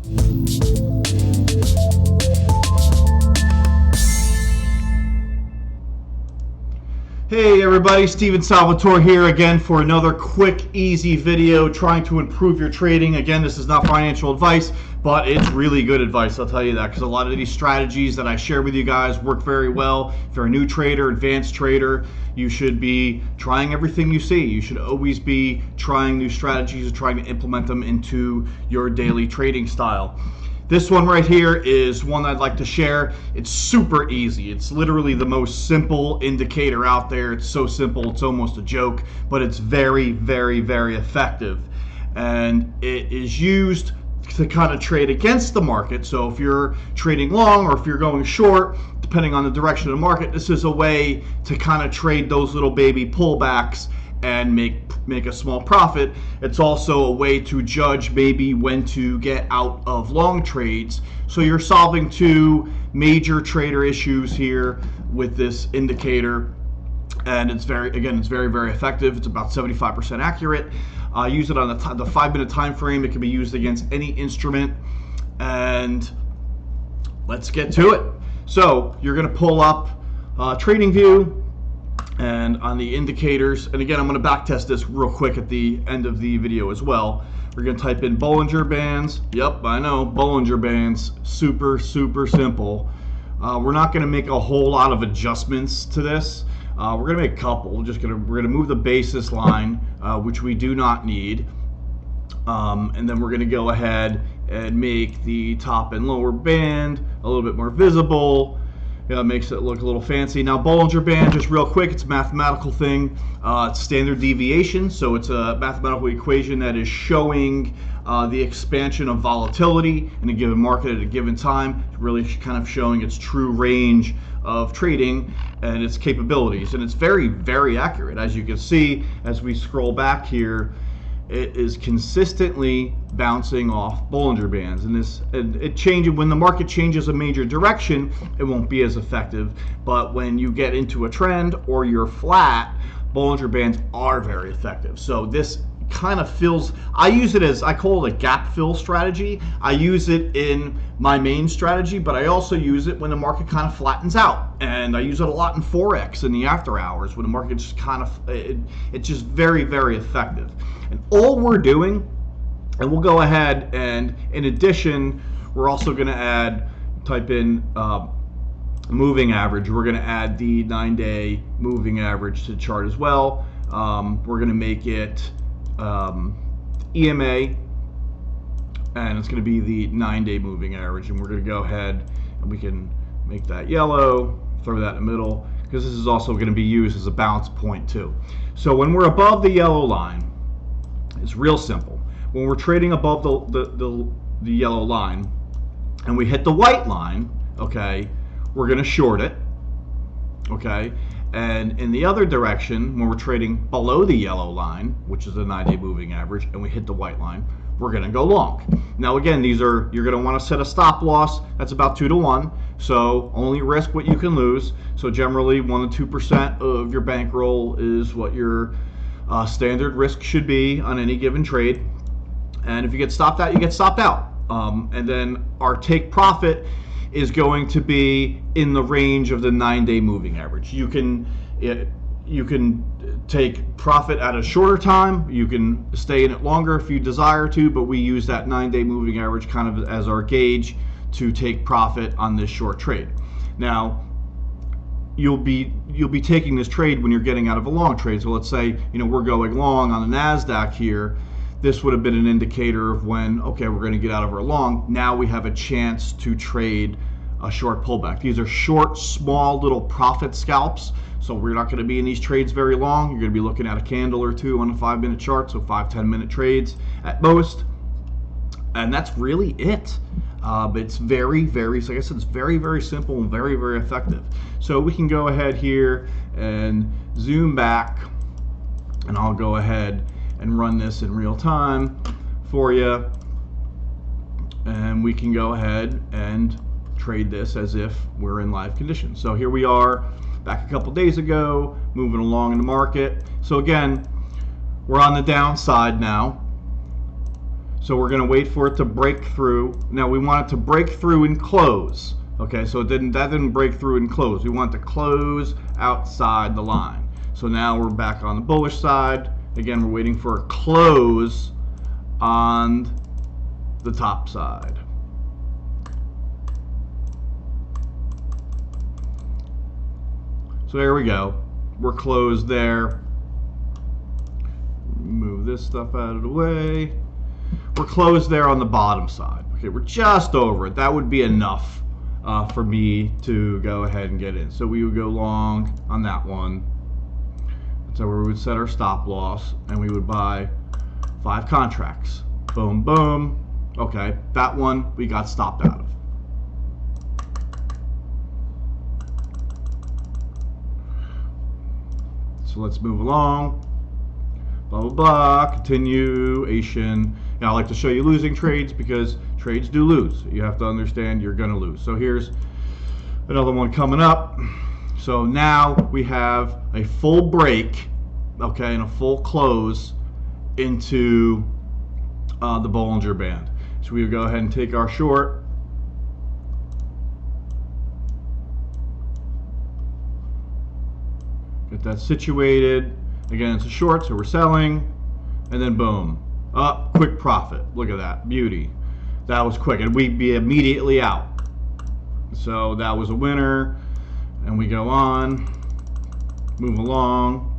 Hey everybody, Steven Salvatore here again for another quick, easy video trying to improve your trading. Again, this is not financial advice, but it's really good advice, I'll tell you that, because a lot of these strategies that I share with you guys work very well. If you're a new trader, advanced trader, you should be trying everything you see. You should always be trying new strategies and trying to implement them into your daily trading style. This one right here is one I'd like to share. It's super easy. It's literally the most simple indicator out there. It's so simple, it's almost a joke, but it's very, very, very effective. And it is used to kind of trade against the market. So if you're trading long or if you're going short, depending on the direction of the market, this is a way to kind of trade those little baby pullbacks and make a small profit. It's also a way to judge maybe when to get out of long trades. So you're solving two major trader issues here with this indicator, and it's very, very effective. It's about 75% accurate. Use it on the 5-minute time frame. It can be used against any instrument, and let's get to it. So you're going to pull up TradingView, and on the indicators, and again, I'm going to back test this real quick at the end of the video as well. We're going to type in Bollinger Bands. Yep, I know, Bollinger Bands. Super, super simple. We're not going to make a whole lot of adjustments to this. We're going to make a couple. We're going to move the basis line, which we do not need, and then we're going to go ahead and make the top and lower band a little bit more visible. Yeah, it makes it look a little fancy. Now, Bollinger Band, just real quick, it's a mathematical thing. It's standard deviation, so it's a mathematical equation that is showing the expansion of volatility in a given market at a given time, really kind of showing its true range of trading and its capabilities. And it's very, very accurate. As you can see, as we scroll back here, it is consistently bouncing off Bollinger Bands, and it changes when the market changes a major direction. It won't be as effective, but when you get into a trend or you're flat, Bollinger Bands are very effective. So this kind of fills, I use it as, I call it a gap fill strategy. I use it in my main strategy, but I also use it when the market kind of flattens out, and I use it a lot in Forex in the after hours when the market just kind of, it's just very, very effective. And all we're doing, and we'll go ahead and in addition, we're also going to type in moving average. We're going to add the 9-day moving average to the chart as well. We're going to make it EMA, and it's going to be the 9-day moving average, and we're going to go ahead and we can make that yellow, throw that in the middle, because this is also going to be used as a balance point too. So when we're above the yellow line, it's real simple. When we're trading above the yellow line and we hit the white line, okay, we're going to short it, okay? And in the other direction, when we're trading below the yellow line, which is the 9-day moving average, and we hit the white line, we're going to go long. Now again, you're going to want to set a stop loss. That's about 2 to 1. So only risk what you can lose. So generally 1 to 2% of your bankroll is what your standard risk should be on any given trade. And if you get stopped out, you get stopped out. And then our take profit is going to be in the range of the 9-day moving average. You can take profit at a shorter time. You can stay in it longer if you desire to, but we use that 9-day moving average kind of as our gauge to take profit on this short trade. Now, you'll be taking this trade when you're getting out of a long trade. So let's say, we're going long on the NASDAQ here. This would have been an indicator of when, okay, we're going to get out of our long. Now we have a chance to trade a short pullback. These are short, small, little profit scalps. So we're not going to be in these trades very long. You're going to be looking at a candle or two on a 5-minute chart, so 5-10 minute trades at most. And that's really it. But it's very, very, like I said, it's very, very simple and very, very effective. So we can go ahead here and zoom back, and I'll go ahead and run this in real time for you. And we can go ahead and trade this as if we're in live conditions. So here we are back a couple days ago, moving along in the market. So again, we're on the downside now. So we're going to wait for it to break through. Now we want it to break through and close. Okay, so that didn't break through and close. We want it to close outside the line. So now we're back on the bullish side. Again, we're waiting for a close on the top side. So there we go. We're closed there. Move this stuff out of the way. We're closed there on the bottom side. Okay, we're just over it. That would be enough for me to go ahead and get in. So we would go long on that one. So we would set our stop loss and we would buy 5 contracts. Boom, boom. Okay, that one we got stopped out of. So let's move along. Blah, blah, blah. Continuation. Now, I like to show you losing trades because trades do lose. You have to understand you're going to lose. So here's another one coming up. So now we have a full break, okay, and a full close into the Bollinger Band. So we would go ahead and take our short. Get that situated. Again, it's a short, so we're selling. And then boom. Up, quick profit. Look at that. Beauty. That was quick. And we'd be immediately out. So that was a winner. And we go on, move along.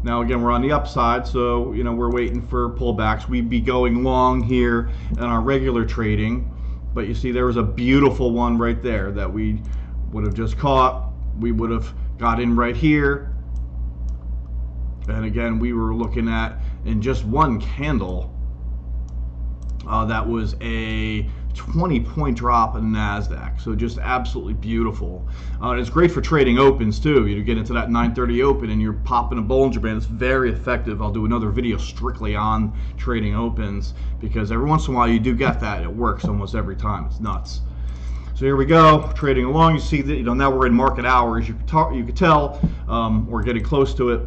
Now again, we're on the upside, so you know we're waiting for pullbacks. We'd be going long here in our regular trading, but you see there was a beautiful one right there that we would have just caught. We would have got in right here, and again we were looking at in just one candle. That was a 20-point drop in NASDAQ, so just absolutely beautiful. It's great for trading opens too. You get into that 9:30 open and you're popping a Bollinger Band. It's very effective. I'll do another video strictly on trading opens because every once in a while you do get that. It works almost every time. It's nuts. So here we go, trading along. You see that now we're in market hours. You could tell we're getting close to it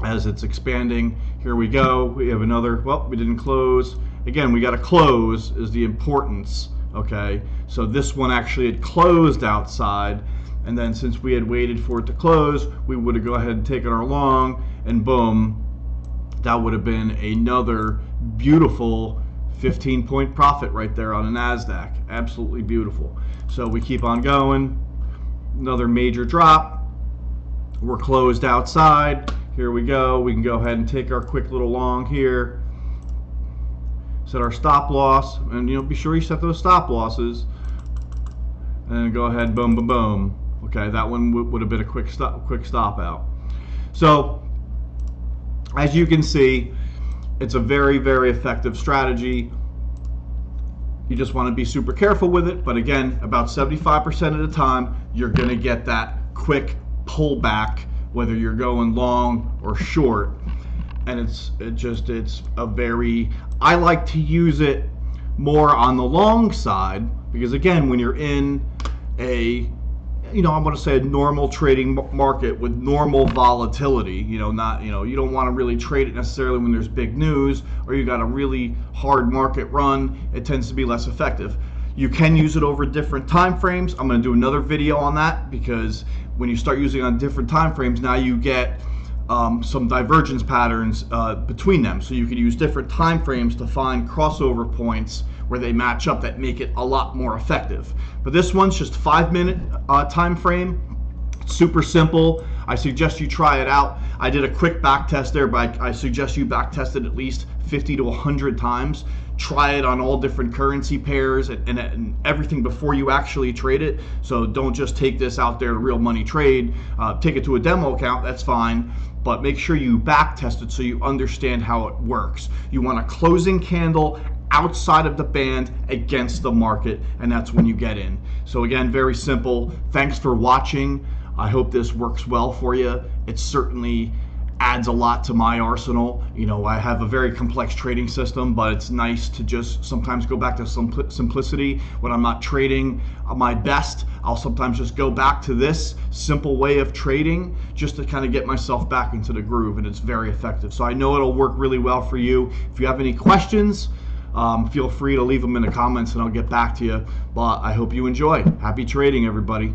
as it's expanding. Here we go. We have another. Well, we didn't close. Again, we got to close is the importance, okay? So this one actually had closed outside, and then since we had waited for it to close, we would have go ahead and taken our long, and boom, that would have been another beautiful 15-point profit right there on the NASDAQ. Absolutely beautiful. So we keep on going. Another major drop. We're closed outside. Here we go. We can go ahead and take our quick little long here. Set our stop loss, and be sure you set those stop losses, and then go ahead, boom, boom, boom. Okay, that one would have been a quick stop out. So, as you can see, it's a very, very effective strategy. You just want to be super careful with it, but again, about 75% of the time, you're going to get that quick pullback, whether you're going long or short. And it's a very, I like to use it more on the long side because again, when you're in a, I want to say a normal trading market with normal volatility, you don't want to really trade it necessarily when there's big news or you got a really hard market run. It tends to be less effective. You can use it over different time frames. I'm going to do another video on that because when you start using on different time frames, now you get some divergence patterns between them, so you can use different time frames to find crossover points where they match up that make it a lot more effective. But this one's just 5-minute time frame. Super simple. I suggest you try it out. I did a quick back test there, but I suggest you back test it at least 50 to 100 times. Try it on all different currency pairs and everything before you actually trade it. So don't just take this out there to real money trade. Take it to a demo account, that's fine. But make sure you back test it so you understand how it works. You want a closing candle outside of the band against the market, and that's when you get in. So again, very simple. Thanks for watching. I hope this works well for you. It certainly adds a lot to my arsenal. I have a very complex trading system, but it's nice to just sometimes go back to simplicity. When I'm not trading my best, I'll sometimes just go back to this simple way of trading just to kind of get myself back into the groove, and it's very effective. So I know it'll work really well for you. If you have any questions, feel free to leave them in the comments and I'll get back to you. But I hope you enjoy. Happy trading, everybody.